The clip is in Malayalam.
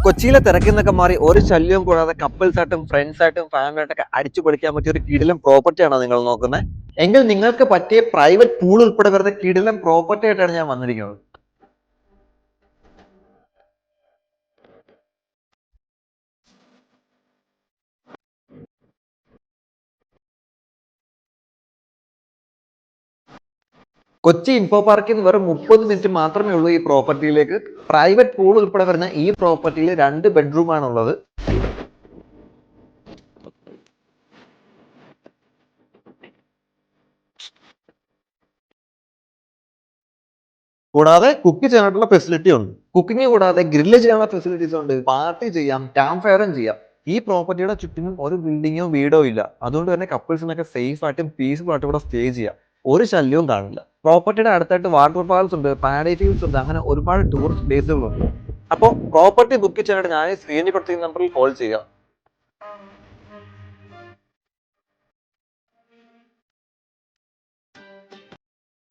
കൊച്ചിയിലെ തിരക്കിന്നൊക്കെ മാറി ഒരു ശല്യവും കൂടാതെ കപ്പിൾസ് ആയിട്ടും ഫ്രണ്ട്സ് ആയിട്ടും ഫാമിലി ആയിട്ടൊക്കെ അടിച്ചു പൊളിക്കാൻ പറ്റിയ ഒരു കിടിലം പ്രോപ്പർട്ടി ആണോ നിങ്ങൾ നോക്കുന്നത്? എങ്കിൽ നിങ്ങൾക്ക് പറ്റിയ പ്രൈവറ്റ് പൂൾ ഉൾപ്പെടെ വരുന്ന കിടിലം പ്രോപ്പർട്ടി ആയിട്ടാണ് ഞാൻ വന്നിരിക്കുന്നത്. കൊച്ചി ഇൻഫോ പാർക്കിൽ നിന്ന് വെറും 30 മിനിറ്റ് മാത്രമേ ഉള്ളൂ ഈ പ്രോപ്പർട്ടിയിലേക്ക്. പ്രൈവറ്റ് പൂൾ ഉൾപ്പെടെ വരുന്ന ഈ പ്രോപ്പർട്ടിയിൽ 2 ബെഡ്റൂം ആണുള്ളത്. കൂടാതെ കുക്ക് ചെയ്യാനുള്ള ഫെസിലിറ്റി ഉണ്ട്. കുക്കിംഗ് കൂടാതെ ഗ്രില്ല് ചെയ്യാനുള്ള ഫെസിലിറ്റീസ് ഉണ്ട്. പാർട്ടി ചെയ്യാം, ക്യാമ്പ് ഫയറും ചെയ്യാം. ഈ പ്രോപ്പർട്ടിയുടെ ചുറ്റിനും ഒരു ബിൽഡിങ്ങോ വീടോ ഇല്ല. അതുകൊണ്ട് തന്നെ കപ്പിൾസിനൊക്കെ സേഫ് ആയിട്ടും പീസ്ഫുൾ ആയിട്ടും ഇവിടെ സ്റ്റേ ചെയ്യാം. ഒരു ശല്യവും കാണില്ല. പ്രോപ്പർട്ടിയുടെ അടുത്തായിട്ട് വാട്ടർഫാൾസ് ഉണ്ട്, പാരഡൈസ് ഉണ്ട്, അങ്ങനെ ഒരുപാട് ടൂറിസ്റ്റ് പ്ലേസുകളുണ്ട്. അപ്പോൾ പ്രോപ്പർട്ടി ബുക്ക് ചെയ്യാനായിട്ട് ഞാൻ സ്ക്രീനിൽ കൊടുത്തിരിക്കുന്ന നമ്പറിൽ കോൾ ചെയ്യുക.